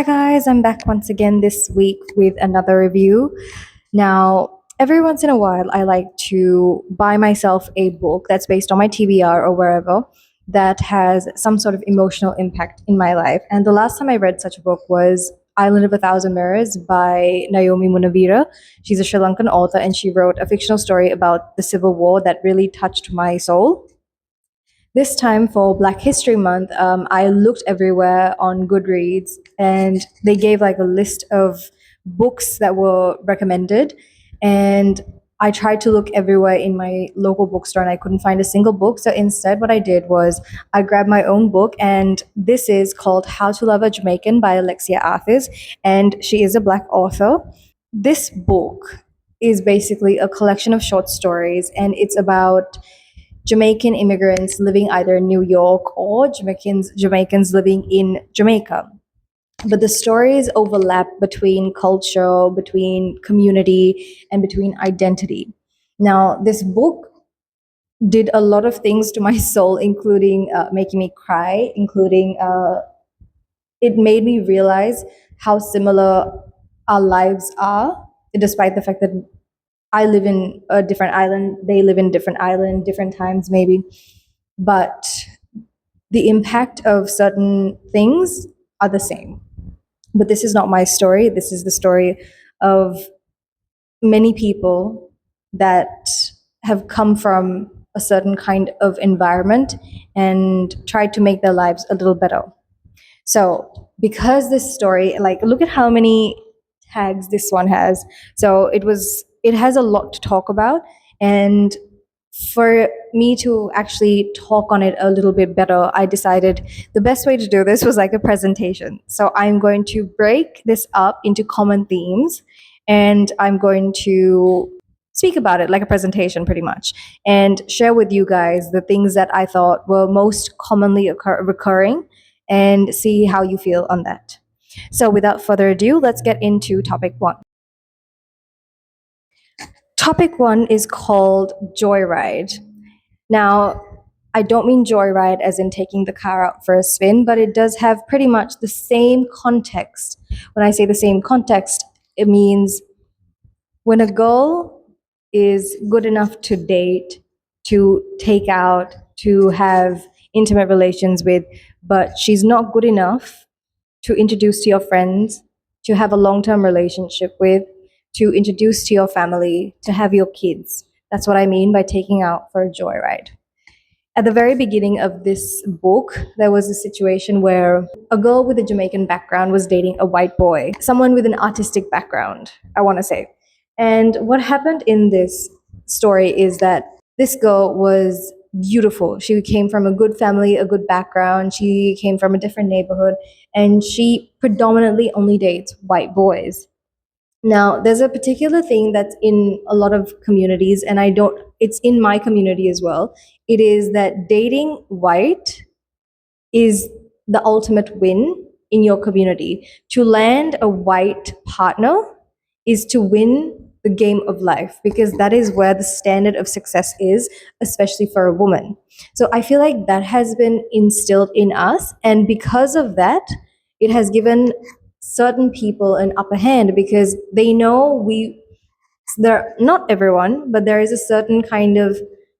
Hi guys, I'm back once again this week with another review. Now, every once in a while, I like to buy myself a book that's based on my TBR or wherever that has some sort of emotional impact in my life. And the last time I read such a book was Island of a Thousand Mirrors by Naomi Munavira. She's a Sri Lankan author and she wrote a fictional story about the Civil War that really touched my soul. This time for Black History Month, I looked everywhere on Goodreads and they gave like a list of books that were recommended. And I tried to look everywhere in my local bookstore and I couldn't find a single book. So instead, what I did was I grabbed my own book, and this is called How to Love a Jamaican by Alexia, and she is a Black author. This book is basically a collection of short stories, and it's about Jamaican immigrants living either in New York or Jamaicans living in Jamaica. But the stories overlap between culture, between community, and between identity. Now, this book did a lot of things to my soul, including making me cry, including it made me realize how similar our lives are, despite the fact that I live in a different island, they live in different island, different times maybe. But the impact of certain things are the same. But this is not my story. This is the story of many people that have come from a certain kind of environment and tried to make their lives a little better. So, because this story, like, look at how many tags this one has. So, it has a lot to talk about. And for me to actually talk on it a little bit better, I decided the best way to do this was like a presentation. So, I'm going to break this up into common themes and I'm going to speak about it like a presentation pretty much and share with you guys the things that I thought were most commonly recurring and see how you feel on that. So, without further ado, let's get into topic one. Topic one is called Joyride. Now, I don't mean joyride as in taking the car out for a spin, but it does have pretty much the same context. When I say the same context, it means when a girl is good enough to date, to take out, to have intimate relations with, but she's not good enough to introduce to your friends, to have a long term relationship with, to introduce to your family, to have your kids. That's what I mean by taking out for a joyride. At the very beginning of this book, there was a situation where a girl with a Jamaican background was dating a white boy, someone with an artistic background, I want to say. And what happened in this story is that this girl was beautiful. She came from a good family, a good background. She came from a different neighborhood, and she predominantly only dates white boys. Now, there's a particular thing that's in a lot of communities, and it's in my community as well. It is that dating white is the ultimate win in your community. To land a white partner is to win the game of life because that is where the standard of success is, especially for a woman. So I feel like that has been instilled in us. And because of that, it has given certain people an upper hand because they know they're not everyone, but there is a certain kind of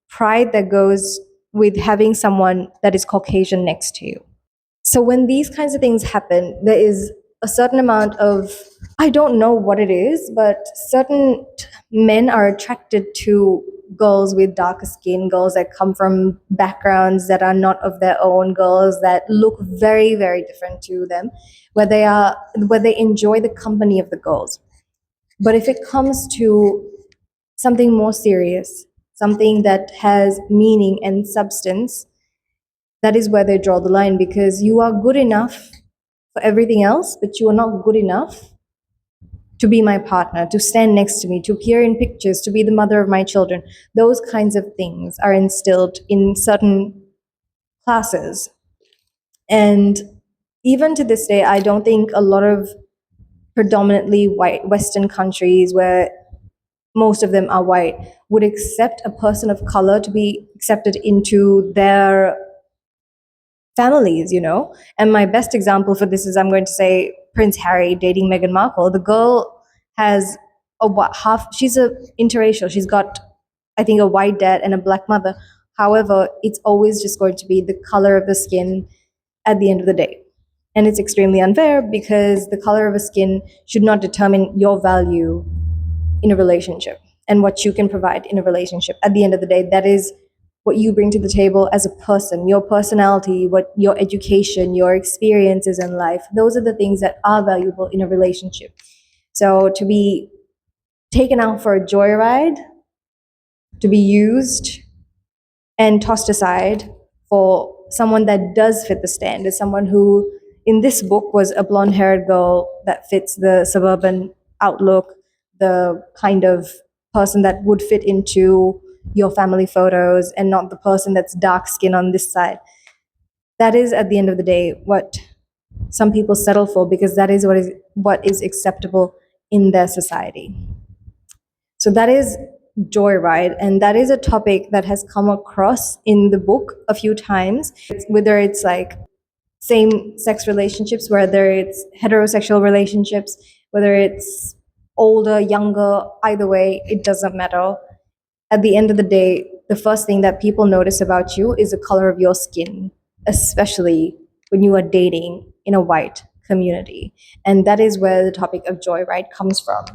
pride that goes with having someone that is Caucasian next to you. So when these kinds of things happen, there is a certain amount of, I don't know what it is, but certain men are attracted to girls with darker skin, girls that come from backgrounds that are not of their own, girls that look very, very different to them, where they enjoy the company of the girls. But if it comes to something more serious, something that has meaning and substance, that is where they draw the line because you are good enough for everything else, but you are not good enough to be my partner, to stand next to me, to appear in pictures, to be the mother of my children. Those kinds of things are instilled in certain classes. And even to this day, I don't think a lot of predominantly white Western countries where most of them are white would accept a person of color to be accepted into their families. And my best example for this is I'm going to say Prince Harry dating Meghan Markle, the girl has half, she's a interracial. She's got, I think, a white dad and a black mother. However, it's always just going to be the color of the skin at the end of the day. And it's extremely unfair because the color of a skin should not determine your value in a relationship and what you can provide in a relationship. At the end of the day, that is what you bring to the table as a person, your personality, what your education, your experiences in life. Those are the things that are valuable in a relationship. So to be taken out for a joyride, to be used and tossed aside for someone that does fit the standard, someone who in this book was a blonde haired girl that fits the suburban outlook, the kind of person that would fit into your family photos and not the person that's dark skin on this side. That is at the end of the day what some people settle for because that is what is acceptable in their society. So that is joyride, and that is a topic that has come across in the book a few times. Whether it's like same sex relationships, whether it's heterosexual relationships, whether it's older, younger, either way, it doesn't matter. At the end of the day, the first thing that people notice about you is the color of your skin, especially when you are dating in a white community. And that is where the topic of joyride comes from.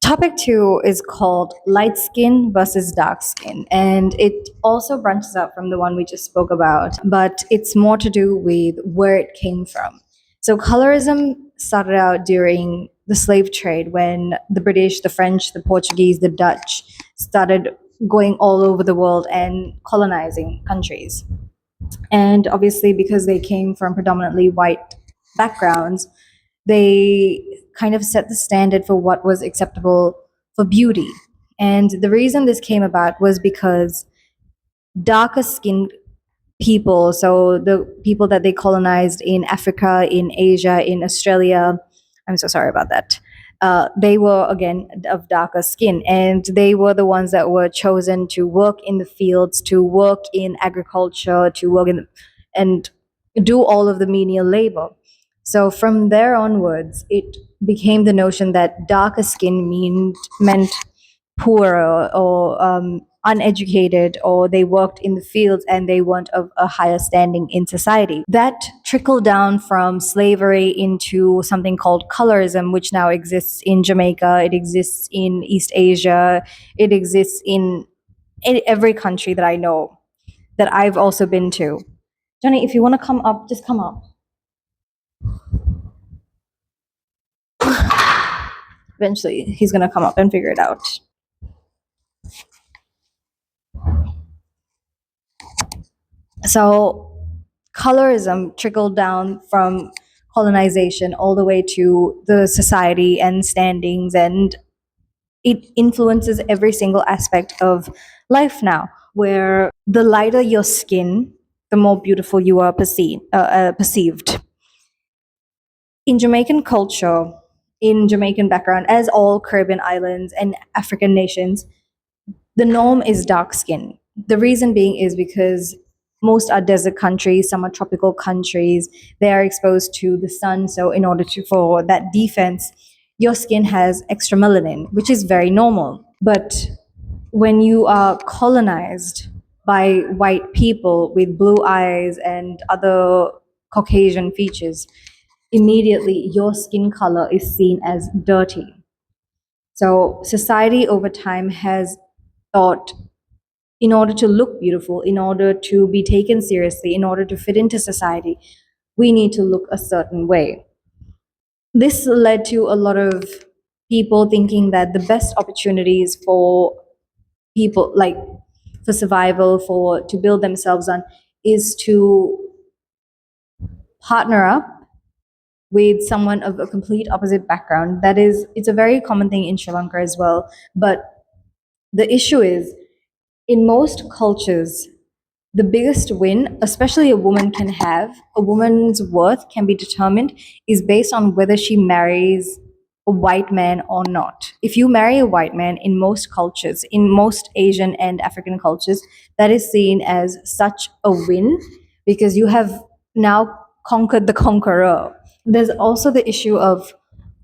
Topic two is called light skin versus dark skin, and it also branches out from the one we just spoke about, but it's more to do with where it came from. So, colorism started out during the slave trade when the British, the French, the Portuguese, the Dutch started going all over the world and colonizing countries. And obviously, because they came from predominantly white backgrounds, they kind of set the standard for what was acceptable for beauty. And the reason this came about was because darker skinned people, so the people that they colonized in Africa, in Asia, in Australia, I'm so sorry about that. They were again of darker skin, and they were the ones that were chosen to work in the fields, to work in agriculture, to work in and do all of the menial labor. So from there onwards, it became the notion that darker skin meant poorer or uneducated, or they worked in the fields and they weren't of a higher standing in society. That trickled down from slavery into something called colorism, which now exists in Jamaica, it exists in East Asia, it exists in every country that I know, that I've also been to. Johnny, if you want to come up, just come up. Eventually, he's going to come up and figure it out. So, colorism trickled down from colonization all the way to the society and standings, and it influences every single aspect of life now, where the lighter your skin, the more beautiful you are perceived. In Jamaican culture, in Jamaican background, as all Caribbean islands and African nations, the norm is dark skin. The reason being is because most are desert countries, some are tropical countries. They are exposed to the sun, so in order to for that defense, your skin has extra melanin, which is very normal. But when you are colonized by white people with blue eyes and other Caucasian features, immediately your skin color is seen as dirty. So society over time has thought, in order to look beautiful, in order to be taken seriously, in order to fit into society, we need to look a certain way. This led to a lot of people thinking that the best opportunities for people, like for survival, for to build themselves on, is to partner up with someone of a complete opposite background. That is, it's a very common thing in Sri Lanka as well. But the issue is, in most cultures, the biggest win, especially a woman can have, a woman's worth can be determined, is based on whether she marries a white man or not. If you marry a white man in most cultures, in most Asian and African cultures, that is seen as such a win because you have now conquered the conqueror. There's also the issue of,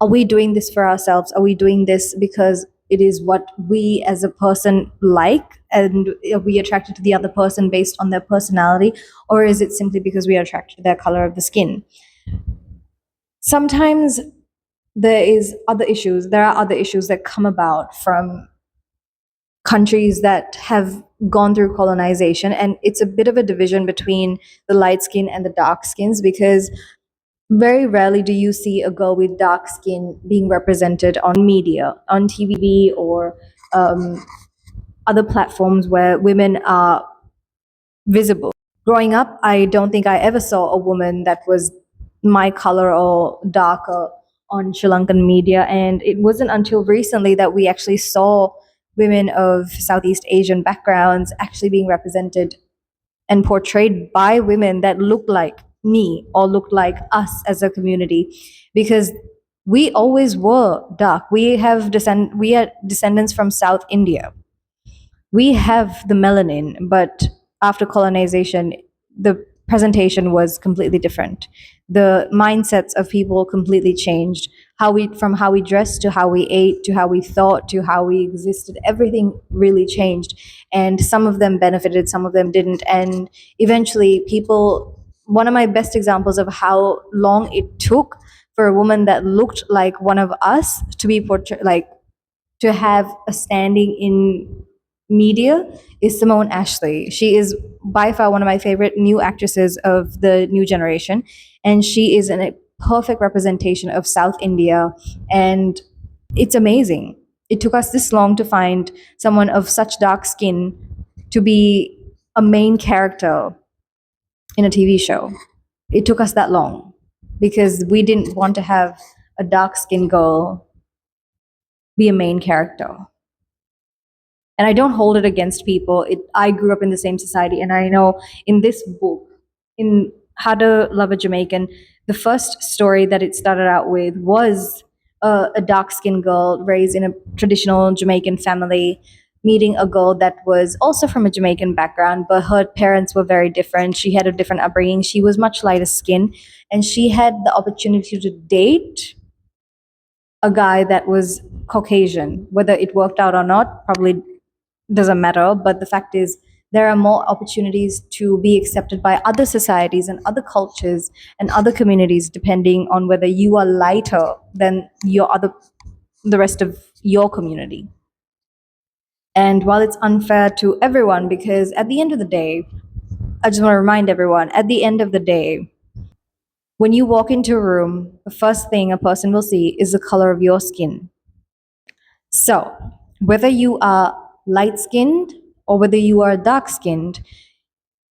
are we doing this for ourselves? Are we doing this because it is what we as a person like, and are we attracted to the other person based on their personality, or is it simply because we are attracted to their color of the skin? Sometimes there are other issues that come about from countries that have gone through colonization, and it's a bit of a division between the light skin and the dark skins, because very rarely do you see a girl with dark skin being represented on media, on TV, or other platforms where women are visible. Growing up, I don't think I ever saw a woman that was my color or darker on Sri Lankan media. And it wasn't until recently that we actually saw women of Southeast Asian backgrounds actually being represented and portrayed by women that look like me or look like us as a community, because we always were dark. We are descendants from South India. We have the melanin, but after colonization, the presentation was completely different. The mindsets of people completely changed. From how we dressed to how we ate to how we thought to how we existed, everything really changed. And some of them benefited, some of them didn't. And eventually, one of my best examples of how long it took for a woman that looked like one of us to be portrayed, like to have a standing in media, is Simone Ashley. She is by far one of my favorite new actresses of the new generation, and she is a perfect representation of South India, and it's amazing. It took us this long to find someone of such dark skin to be a main character in a TV show. It took us that long because we didn't want to have a dark skinned girl be a main character. And I don't hold it against people. I grew up in the same society, and I know in this book, in How to Love a Jamaican, the first story that it started out with was a dark-skinned girl raised in a traditional Jamaican family, meeting a girl that was also from a Jamaican background, but her parents were very different. She had a different upbringing. She was much lighter skin, and she had the opportunity to date a guy that was Caucasian. Whether it worked out or not, probably doesn't matter. But the fact is, there are more opportunities to be accepted by other societies and other cultures and other communities, depending on whether you are lighter than the rest of your community. And while it's unfair to everyone, because at the end of the day, I just want to remind everyone, at the end of the day, when you walk into a room, the first thing a person will see is the color of your skin. So, whether you are light skinned or whether you are dark skinned,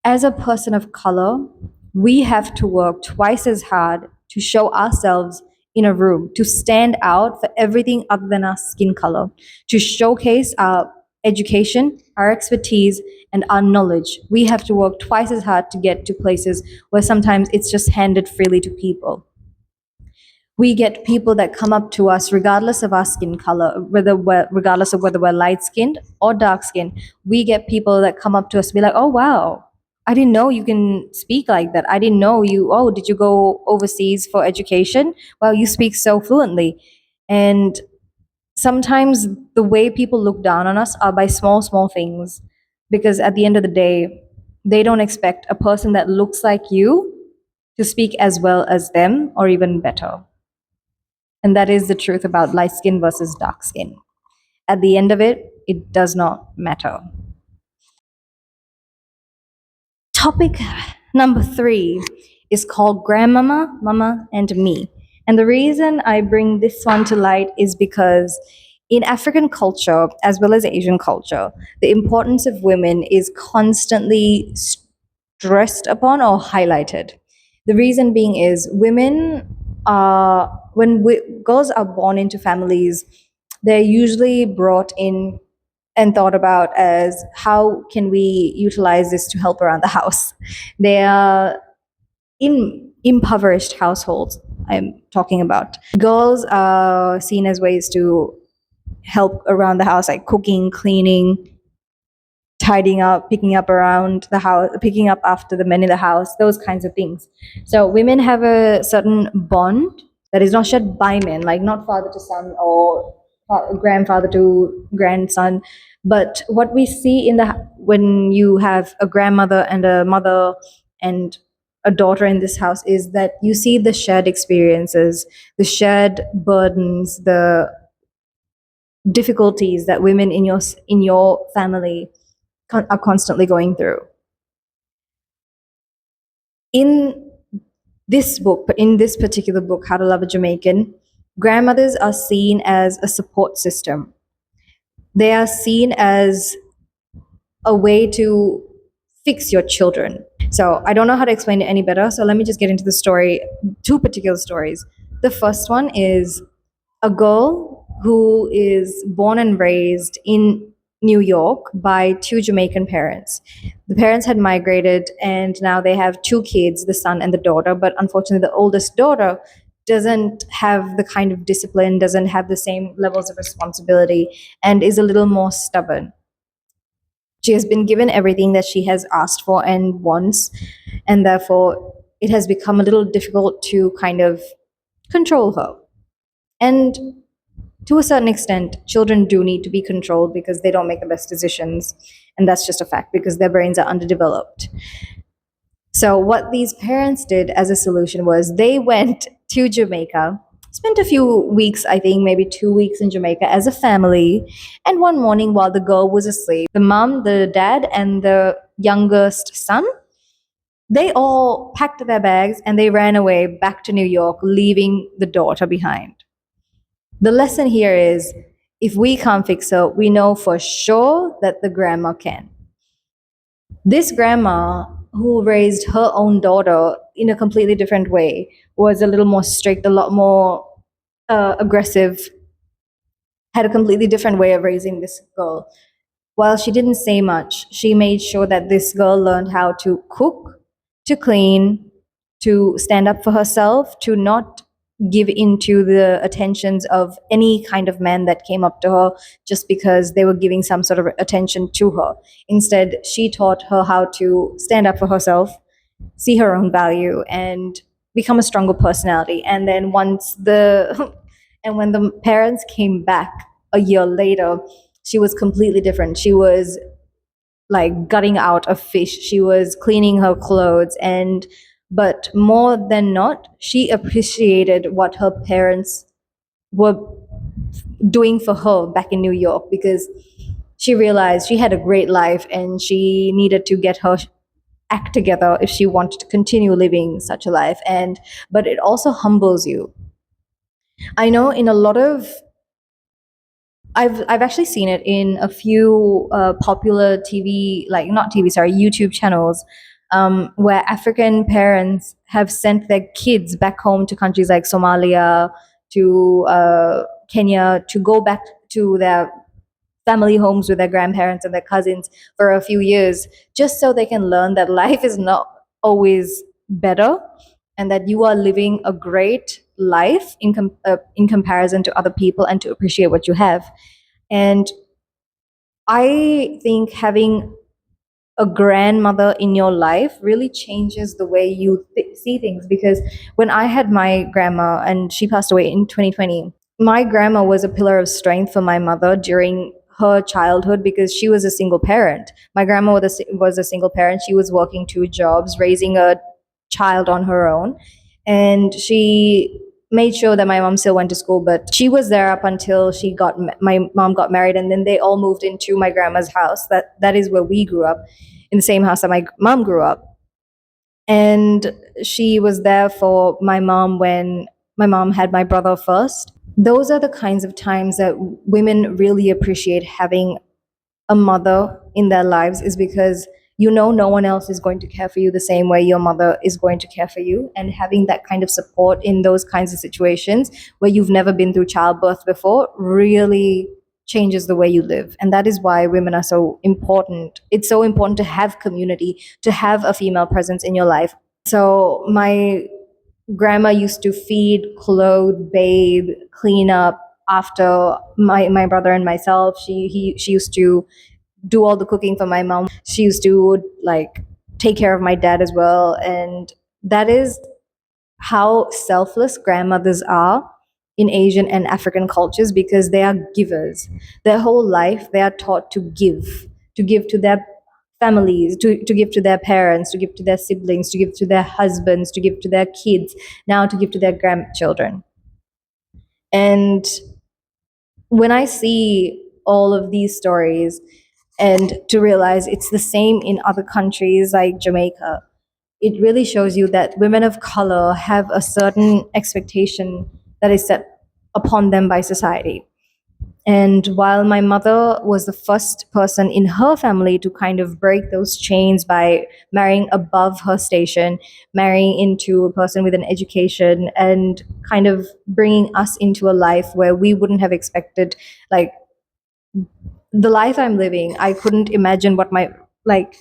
as a person of color, we have to work twice as hard to show ourselves in a room, to stand out for everything other than our skin color, to showcase our education, our expertise, and our knowledge. We have to work twice as hard to get to places where sometimes it's just handed freely to people. We get people that come up to us regardless of our skin color, regardless of whether we're light skinned or dark skinned. We get people that come up to us and be like, oh wow, I didn't know you can speak like that. I didn't know did you go overseas for education? Well, you speak so fluently. And sometimes the way people look down on us are by small, small things, because at the end of the day, they don't expect a person that looks like you to speak as well as them or even better. And that is the truth about light skin versus dark skin. At the end of it, it does not matter. Topic number 3 is called Grandmama, Mama, and Me. And the reason I bring this one to light is because in African culture, as well as Asian culture, the importance of women is constantly stressed upon or highlighted. The reason being is girls are born into families, they're usually brought in and thought about as, how can we utilize this to help around the house? They are in impoverished households, I'm talking about. Girls are seen as ways to help around the house, like cooking, cleaning, tidying up, picking up around the house, picking up after the men in the house, those kinds of things. So women have a certain bond that is not shared by men, like not father to son or grandfather to grandson. But what we see in the when you have a grandmother and a mother and a daughter in this house is that you see the shared experiences, the shared burdens, the difficulties that women in your family are constantly going through. In this book, in this particular book, How to Love a Jamaican, grandmothers are seen as a support system. They are seen as a way to fix your children. So I don't know how to explain it any better. So let me just get into the story, two particular stories. The first one is a girl who is born and raised in New York by two Jamaican parents. The parents had migrated and now they have two kids, the son and the daughter. But unfortunately, the oldest daughter doesn't have the kind of discipline, doesn't have the same levels of responsibility, and is a little more stubborn. She has been given everything that she has asked for and wants, and therefore it has become a little difficult to kind of control her. And to a certain extent, children do need to be controlled because they don't make the best decisions. And that's just a fact because their brains are underdeveloped. So, what these parents did as a solution was they went to Jamaica, spent a few weeks, I think maybe 2 weeks in Jamaica as a family. And one morning, while the girl was asleep, the mom, the dad, and the youngest son, they all packed their bags and they ran away back to New York, leaving the daughter behind. The lesson here is if we can't fix her, we know for sure that the grandma can. This grandma, who raised her own daughter in a completely different way, was a little more strict, a lot more aggressive, had a completely different way of raising this girl. While she didn't say much, she made sure that this girl learned how to cook, to clean, to stand up for herself, to not give into the attentions of any kind of man that came up to her just because they were giving some sort of attention to her. Instead, she taught her how to stand up for herself, see her own value, and become a stronger personality. And then once the and when the parents came back a year later, she was completely different. She was like gutting out a fish. She was cleaning her clothes, and but more than not, she appreciated what her parents were doing for her back in New York because she realized she had a great life and she needed to get her act together if she wanted to continue living such a life. And but it also humbles you. I know in a lot of I've actually seen it in a few popular TV, like not TV, sorry, YouTube channels, where African parents have sent their kids back home to countries like Somalia, to Kenya, to go back to their family homes with their grandparents and their cousins for a few years, just so they can learn that life is not always better and that you are living a great life in comparison to other people and to appreciate what you have. And I think having a grandmother in your life really changes the way you see things because when I had my grandma and she passed away in 2020, my grandma was a pillar of strength for my mother during her childhood because she was a single parent. My grandma was a single parent. She was working two jobs, raising a child on her own. And she made sure that my mom still went to school, but she was there up until my mom got married, and then they all moved into my grandma's house. That is where we grew up, in the same house that my mom grew up. And she was there for my mom when my mom had my brother first. Those are the kinds of times that women really appreciate having a mother in their lives, is because you know no one else is going to care for you the same way your mother is going to care for you. And having that kind of support in those kinds of situations where you've never been through childbirth before really changes the way you live. And that is why women are so important. It's so important to have community, to have a female presence in your life. So my grandma used to feed, clothe, bathe, clean up after my brother and myself. She used to do all the cooking for my mom. She used to like take care of my dad as well. And that is how selfless grandmothers are in Asian and African cultures, because they are givers. Their whole life, they are taught to give to their families, to give to their parents, to give to their siblings, to give to their husbands, to give to their kids, now to give to their grandchildren. And when I see all of these stories and to realize it's the same in other countries like Jamaica, it really shows you that women of color have a certain expectation that is set upon them by society. And while my mother was the first person in her family to kind of break those chains by marrying above her station, marrying into a person with an education, and kind of bringing us into a life where we wouldn't have expected, like the life I'm living, I couldn't imagine what like,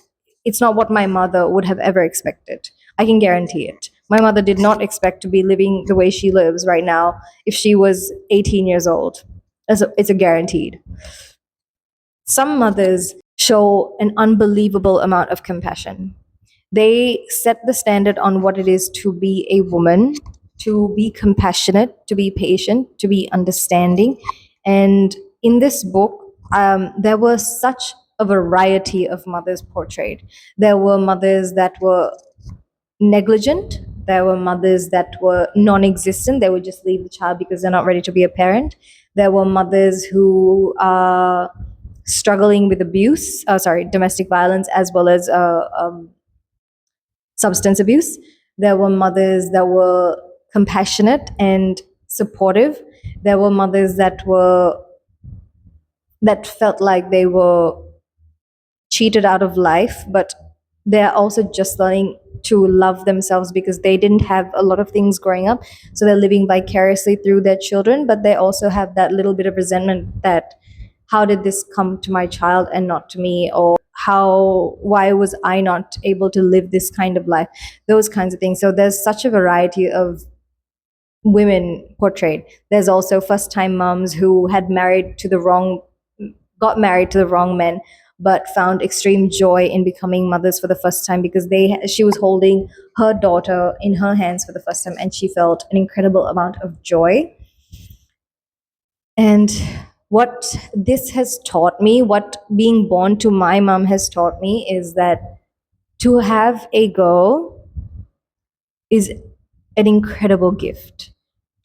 it's not what my mother would have ever expected. I can guarantee it. My mother did not expect to be living the way she lives right now if she was 18 years old. It's a guaranteed. Some mothers show an unbelievable amount of compassion. They set the standard on what it is to be a woman, to be compassionate, to be patient, to be understanding. And in this book, there was such a variety of mothers portrayed. There were mothers that were negligent. There were mothers that were non existent. They would just leave the child because they're not ready to be a parent. There were mothers who are struggling with abuse, domestic violence, as well as substance abuse. There were mothers that were compassionate and supportive. There were mothers that felt like they were cheated out of life, but they're also just learning to love themselves because they didn't have a lot of things growing up. So they're living vicariously through their children, but they also have that little bit of resentment that how did this come to my child and not to me? Or why was I not able to live this kind of life? Those kinds of things. So there's such a variety of women portrayed. There's also first time moms who got married to the wrong men, but found extreme joy in becoming mothers for the first time because she was holding her daughter in her hands for the first time, and she felt an incredible amount of joy. And what this has taught me, what being born to my mom has taught me, is that to have a girl is an incredible gift.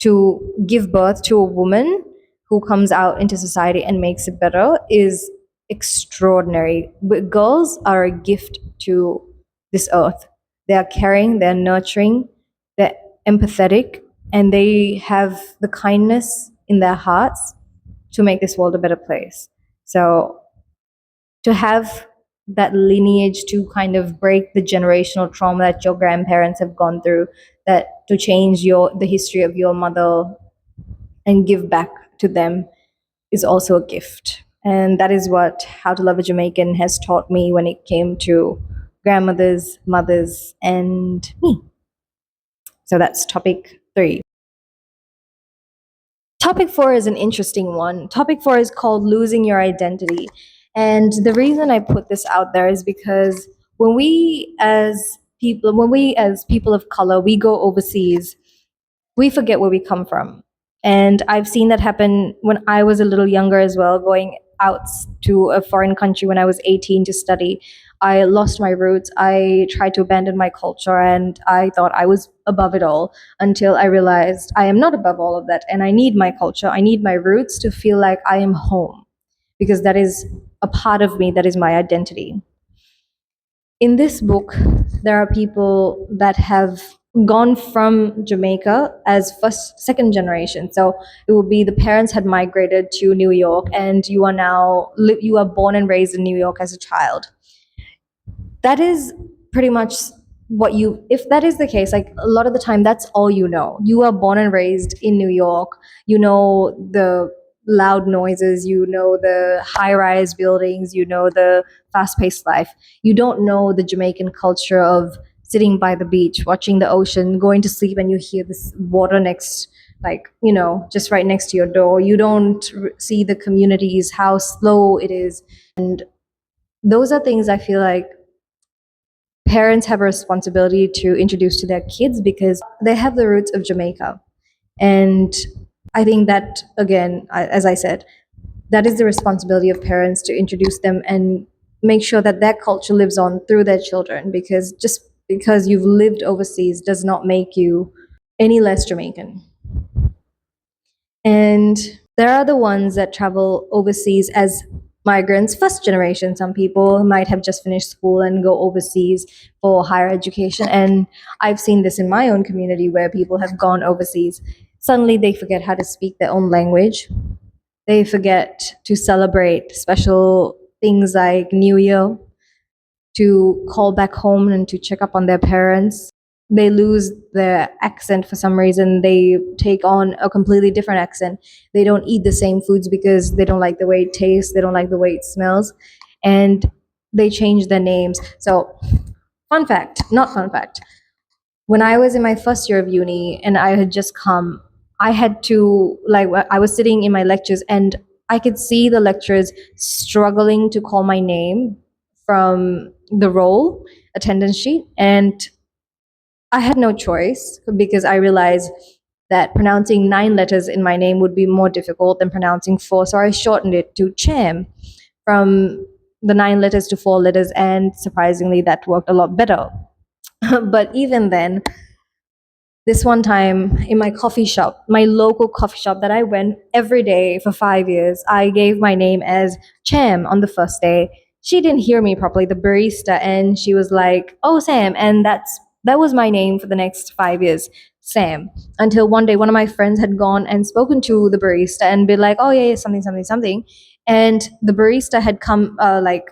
To give birth to a woman who comes out into society and makes it better is extraordinary. But girls are a gift to this earth. They are caring, they're nurturing, they're empathetic, and they have the kindness in their hearts to make this world a better place. So to have that lineage to kind of break the generational trauma that your grandparents have gone through, that to change the history of your mother and give back to them is also a gift. And that is what How to Love a Jamaican has taught me when it came to grandmothers, mothers, and me. So that's topic 3. Topic 4 is an interesting one. Topic 4 is called Losing Your Identity. And the reason I put this out there is because when we as people of color, we go overseas, we forget where we come from. And I've seen that happen when I was a little younger as well, going out to a foreign country when I was 18 to study. I lost my roots. I tried to abandon my culture, and I thought I was above it all until I realized I am not above all of that. And I need my culture. I need my roots to feel like I am home, because that is a part of me, that is my identity. In this book, there are people that have gone from Jamaica as second generation. So it would be the parents had migrated to New York, and you are born and raised in New York as a child. That is pretty much if that is the case, like a lot of the time, that's all you know. You are born and raised in New York. You know the loud noises, you know the high rise buildings, you know the fast paced life. You don't know the Jamaican culture of sitting by the beach, watching the ocean, going to sleep, and you hear this water next, like, just right next to your door. You don't see the communities, how slow it is. And Those are things I feel like parents have a responsibility to introduce to their kids because they have the roots of Jamaica. And I think that, again, as I said, that is the responsibility of parents to introduce them and make sure that their culture lives on through their children, because just because you've lived overseas does not make you any less Jamaican. And there are the ones that travel overseas as migrants, first generation. Some people might have just finished school and go overseas for higher education. And I've seen this in my own community where people have gone overseas. Suddenly they forget how to speak their own language. They forget to celebrate special things like New Year, to call back home and to check up on their parents. They lose their accent for some reason. They take on a completely different accent. They don't eat the same foods because they don't like the way it tastes, they don't like the way it smells, and they change their names. So, fun fact, not fun fact, when I was in my first year of uni and I had just come, I had to, like, I was sitting in my lectures and I could see the lecturers struggling to call my name from the roll attendance sheet. And I had no choice because I realized that pronouncing 9 letters in my name would be more difficult than pronouncing 4. So I shortened it to Cham, from the 9 letters to 4 letters. And surprisingly, that worked a lot better. But even then, this one time in my coffee shop, my local coffee shop that I went every day for 5 years, I gave my name as Cham on the first day. She didn't hear me properly, the barista, and she was like, "Oh, Sam," and that was my name for the next 5 years, Sam. Until one day, one of my friends had gone and spoken to the barista and been like, "Oh yeah, yeah, something, something, something," and the barista had come, like,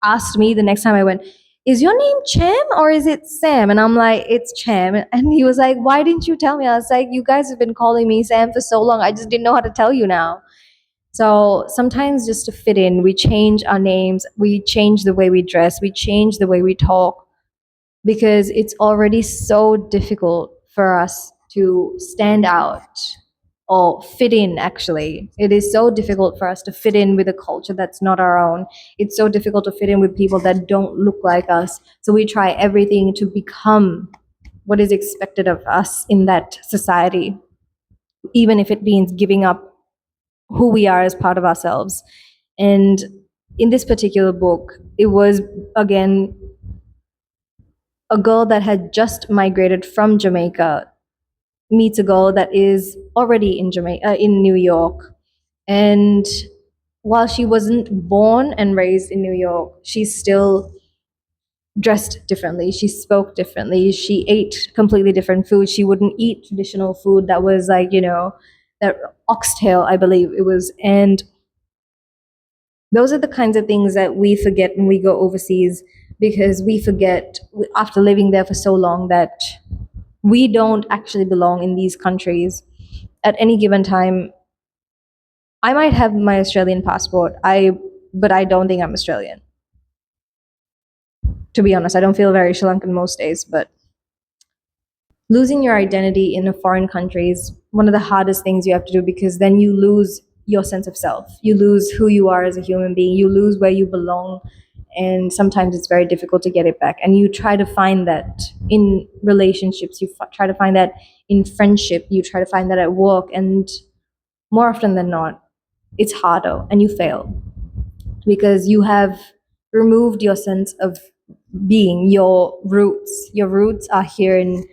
asked me the next time I went, "Is your name Cham or is it Sam?" And I'm like, "It's Cham." And he was like, "Why didn't you tell me?" I was like, "You guys have been calling me Sam for so long. I just didn't know how to tell you now." So sometimes, just to fit in, we change our names, we change the way we dress, we change the way we talk, because it's already so difficult for us to stand out or fit in. Actually, it is so difficult for us to fit in with a culture that's not our own. It's so difficult to fit in with people that don't look like us, so we try everything to become what is expected of us in that society, even if it means giving up who we are as part of ourselves. And in this particular book, it was, again, a girl that had just migrated from Jamaica meets a girl that is already in in New York. And while she wasn't born and raised in New York, she still dressed differently. She spoke differently. She ate completely different food. She wouldn't eat traditional food that was like, that oxtail, I believe it was. And those are the kinds of things that we forget when we go overseas, because we forget after living there for so long that we don't actually belong in these countries. At any given time, I might have my Australian passport, but I don't think I'm Australian. To be honest, I don't feel very Sri Lankan most days, but losing your identity in a foreign country is one of the hardest things you have to do, because then you lose your sense of self. You lose who you are as a human being. You lose where you belong. And sometimes it's very difficult to get it back. And you try to find that in relationships, try to find that in friendship, you try to find that at work. And more often than not, it's harder and you fail because you have removed your sense of being, your roots. Your roots are here in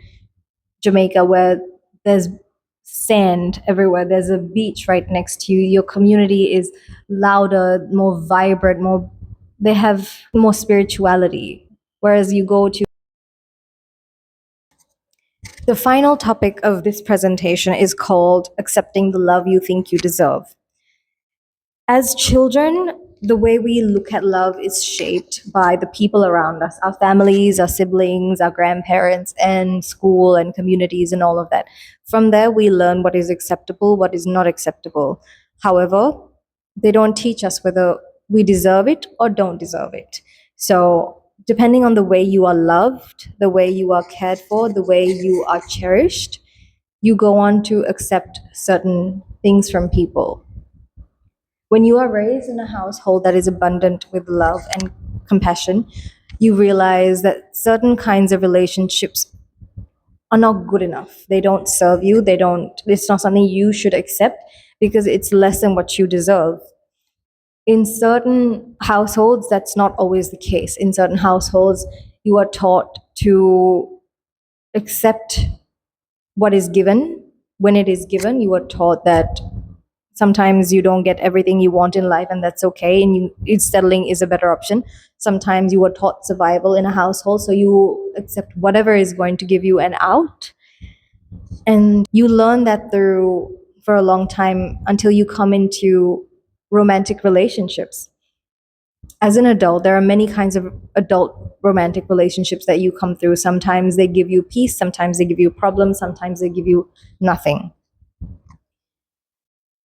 Jamaica, where there's sand everywhere, there's a beach right next to you. Your community is louder, more vibrant, more, they have more spirituality. Whereas you go to the final topic of this presentation is called Accepting the Love You Think You Deserve. As children, the way we look at love is shaped by the people around us, our families, our siblings, our grandparents, and school and communities, and all of that. From there, we learn what is acceptable, what is not acceptable. However, they don't teach us whether we deserve it or don't deserve it. So, depending on the way you are loved, the way you are cared for, the way you are cherished, you go on to accept certain things from people. When you are raised in a household that is abundant with love and compassion, you realize that certain kinds of relationships are not good enough. They don't serve you. It's not something you should accept because it's less than what you deserve. In certain households, that's not always the case. In certain households, you are taught to accept what is given. When it is given, you are taught that sometimes you don't get everything you want in life, and that's okay. And settling is a better option. Sometimes you are taught survival in a household, so you accept whatever is going to give you an out. And you learn that through for a long time until you come into romantic relationships. As an adult, there are many kinds of adult romantic relationships that you come through. Sometimes they give you peace, sometimes they give you problems, sometimes they give you nothing.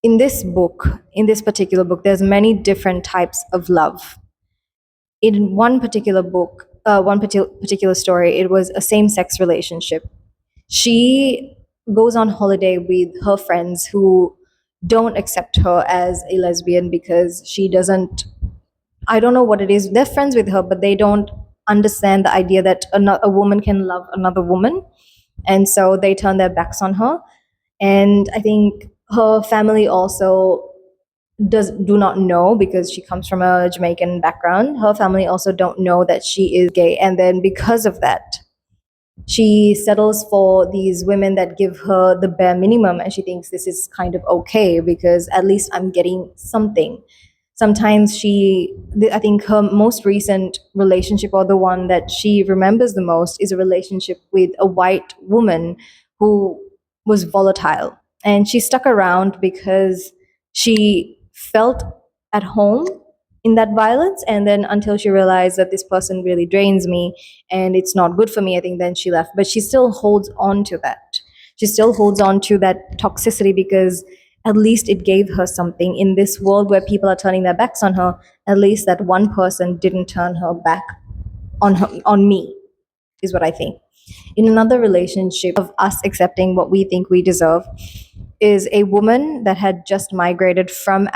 In this book, in this particular book, there's many different types of love. In one particular book, particular story, it was a same-sex relationship. She goes on holiday with her friends who don't accept her as a lesbian because she doesn't, I don't know what it is. They're friends with her, but they don't understand the idea that a woman can love another woman. And so they turn their backs on her. And I think her family also do not know, because she comes from a Jamaican background. Her family also don't know that she is gay. And then because of that, she settles for these women that give her the bare minimum, and she thinks this is kind of okay because at least I'm getting something. Sometimes I think her most recent relationship, or the one that she remembers the most, is a relationship with a white woman who was volatile. And she stuck around because she felt at home in that violence. And then until she realized that this person really drains me and it's not good for me, I think then she left. But she still holds on to that. She still holds on to that toxicity because at least it gave her something. In this world where people are turning their backs on her, at least that one person didn't turn her back on me, is what I think. In another relationship of us accepting what we think we deserve is a woman that had just migrated from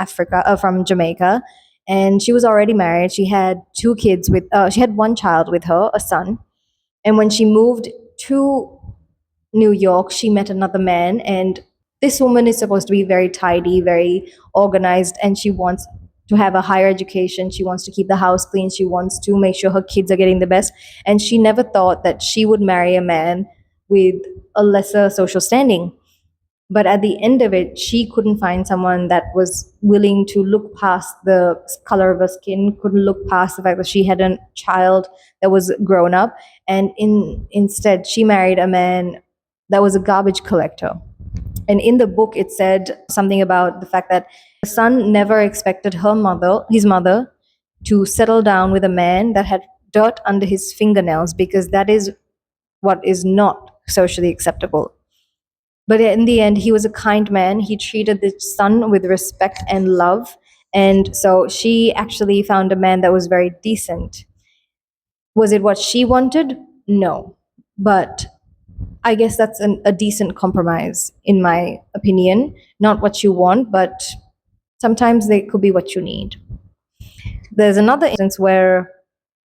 from Jamaica, and she was already married. She had two kids she had one child with her, a son. And when she moved to New York, she met another man, and this woman is supposed to be very tidy, very organized, and she wants to have a higher education. She wants to keep the house clean. She wants to make sure her kids are getting the best. And she never thought that she would marry a man with a lesser social standing. But at the end of it, she couldn't find someone that was willing to look past the color of her skin, couldn't look past the fact that she had a child that was grown up. And instead, she married a man that was a garbage collector. And in the book, it said something about the fact that the son never expected his mother, to settle down with a man that had dirt under his fingernails, because that is what is not socially acceptable. But in the end, he was a kind man. He treated the son with respect and love. And so she actually found a man that was very decent. Was it what she wanted? No. But I guess that's a decent compromise, in my opinion. Not what you want, but sometimes they could be what you need. There's another instance where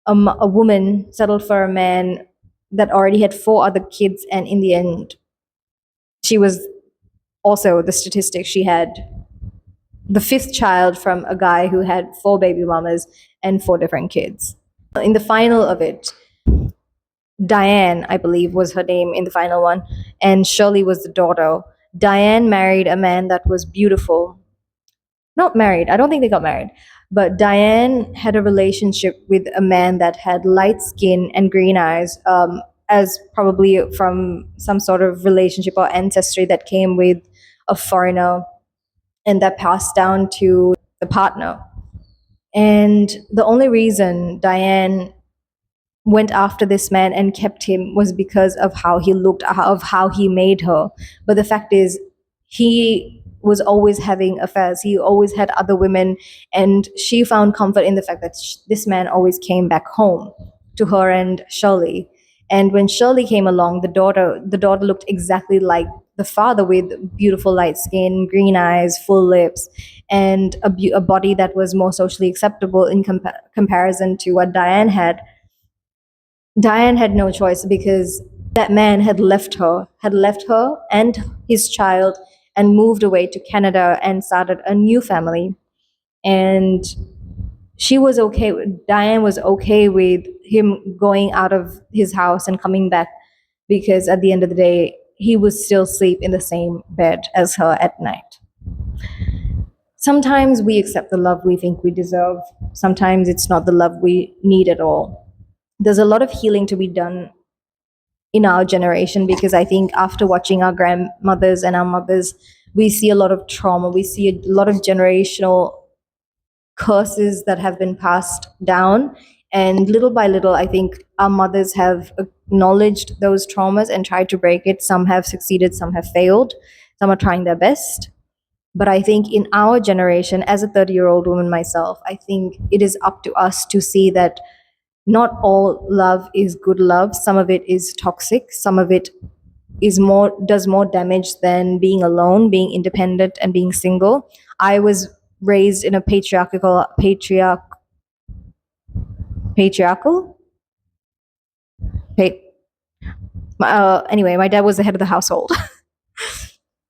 a woman settled for a man that already had four other kids, and in the end, she was also the statistic. She had the fifth child from a guy who had four baby mamas and four different kids. In the final of it, Diane, I believe, was her name in the final one, and Shirley was the daughter. Diane married a man that was beautiful. Not married, I don't think they got married, but Diane had a relationship with a man that had light skin and green eyes, as probably from some sort of relationship or ancestry that came with a foreigner, and that passed down to the partner. And the only reason Diane went after this man and kept him was because of how he looked, of how he made her. But the fact is, he was always having affairs. He always had other women, and she found comfort in the fact that this man always came back home to her and Shirley. And when Shirley came along, the daughter looked exactly like the father with beautiful light skin, green eyes, full lips, and a body that was more socially acceptable in comparison to what Diane had no choice because that man had left her and his child and moved away to Canada and started a new family. And Diane was okay with him going out of his house and coming back because at the end of the day, he would still sleep in the same bed as her at night. Sometimes we accept the love we think we deserve. Sometimes it's not the love we need at all. There's a lot of healing to be done in our generation because I think after watching our grandmothers and our mothers, we see a lot of trauma. We see a lot of generational curses that have been passed down. And little by little, I think our mothers have acknowledged those traumas and tried to break it. Some have succeeded, some have failed, some are trying their best. But I think in our generation, as a 30-year-old woman myself, I think it is up to us to see that not all love is good love. Some of it is toxic. Some of it does more damage than being alone, being independent, and being single. I was raised in a patriarchal. Anyway, my dad was the head of the household.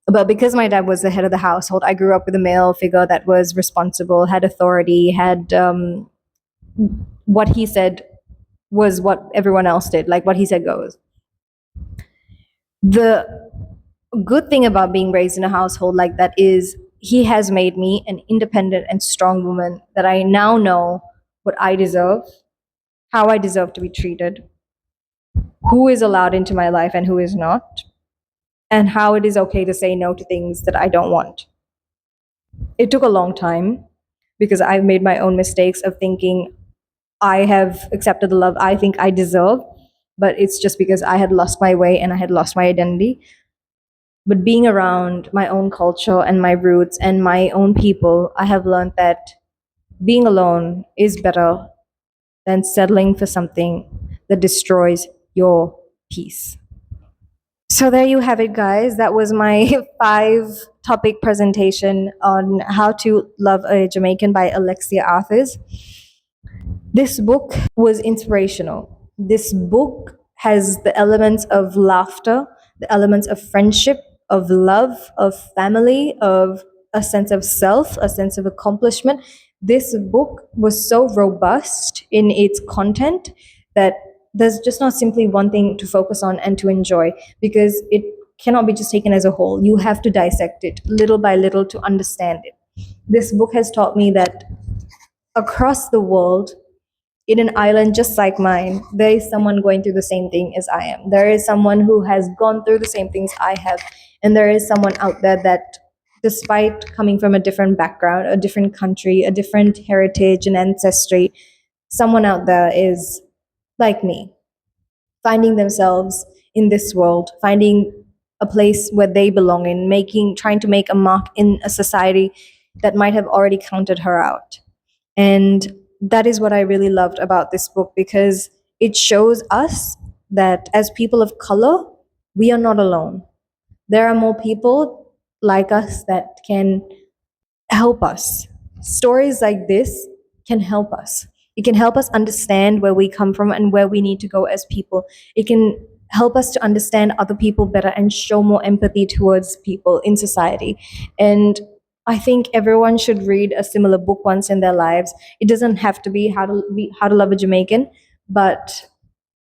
But because my dad was the head of the household, I grew up with a male figure that was responsible, had authority, had what he said was what everyone else did, like what he said goes. The good thing about being raised in a household like that is he has made me an independent and strong woman that I now know what I deserve, how I deserve to be treated, who is allowed into my life and who is not, and how it is okay to say no to things that I don't want. It took a long time because I've made my own mistakes of thinking I have accepted the love I think I deserve, but it's just because I had lost my way and I had lost my identity. But being around my own culture and my roots and my own people, I have learned that being alone is better than settling for something that destroys your peace. So there you have it, guys. That was my 5 topic presentation on How to Love a Jamaican by Alexia Arthurs. This book was inspirational. This book has the elements of laughter, the elements of friendship, of love, of family, of a sense of self, a sense of accomplishment. This book was so robust in its content that there's just not simply one thing to focus on and to enjoy because it cannot be just taken as a whole. You have to dissect it little by little to understand it. This book has taught me that across the world, in an island just like mine, there is someone going through the same thing as I am. There is someone who has gone through the same things I have. And there is someone out there that, despite coming from a different background, a different country, a different heritage and ancestry, someone out there is like me, finding themselves in this world, finding a place where they belong in, trying to make a mark in a society that might have already counted her out. And that is what I really loved about this book because it shows us that as people of color, we are not alone. There are more people like us that can help us. Stories like this can help us. It can help us understand where we come from and where we need to go as people. It can help us to understand other people better and show more empathy towards people in society. And I think everyone should read a similar book once in their lives. It doesn't have to be How to Love a Jamaican, but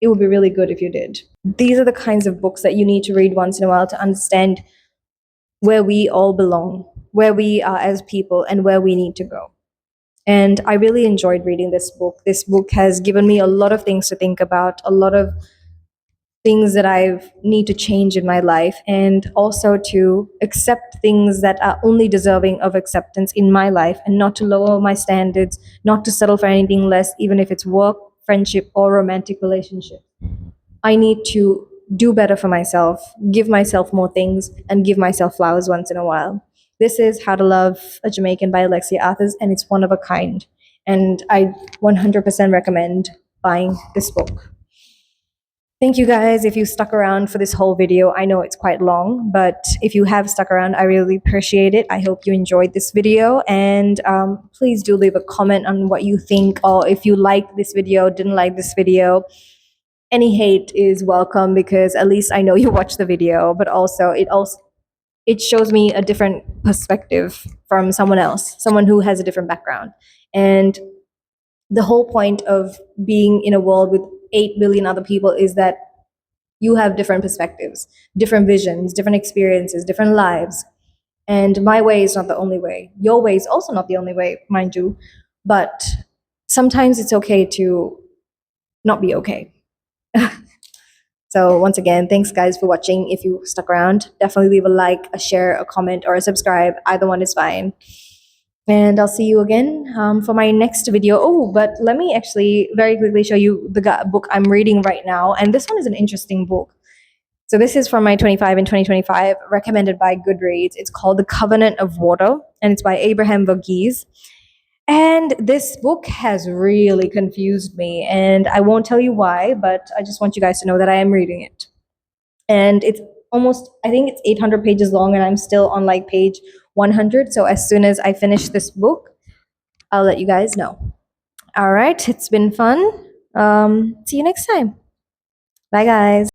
it would be really good if you did. These are the kinds of books that you need to read once in a while to understand where we all belong, where we are as people, and where we need to go. And I really enjoyed reading this book. This book has given me a lot of things to think about, a lot of things that I need to change in my life, and also to accept things that are only deserving of acceptance in my life and not to lower my standards, not to settle for anything less, even if it's work, friendship, or romantic relationship. I need to do better for myself, give myself more things, and give myself flowers once in a while. This is How to Love a Jamaican by Alexia Arthurs, and it's one of a kind. And I 100% recommend buying this book. Thank you guys if you stuck around for this whole video. I know it's quite long, but if you have stuck around, I really appreciate it. I hope you enjoyed this video, and please do leave a comment on what you think, or if you liked this video, didn't like this video. Any hate is welcome, because at least I know you watched the video, but also it shows me a different perspective from someone else, someone who has a different background. And the whole point of being in a world with 8 billion other people is that you have different perspectives, different visions, different experiences, different lives. And my way is not the only way. Your way is also not the only way, mind you. But sometimes it's okay to not be okay. So once again, thanks guys for watching. If you stuck around, definitely leave a like, a share, a comment, or a subscribe. Either one is fine. And I'll see you again for my next video. Oh, but let me actually very quickly show you the book I'm reading right now. And this one is an interesting book. So this is from my 25 in 2025, recommended by Goodreads. It's called The Covenant of Water, and it's by Abraham Verghese. And this book has really confused me, and I won't tell you why, but I just want you guys to know that I am reading it. And it's almost, I think it's 800 pages long, and I'm still on like page 100. So as soon as I finish this book, I'll let you guys know. All right, it's been fun. See you next time. Bye, guys.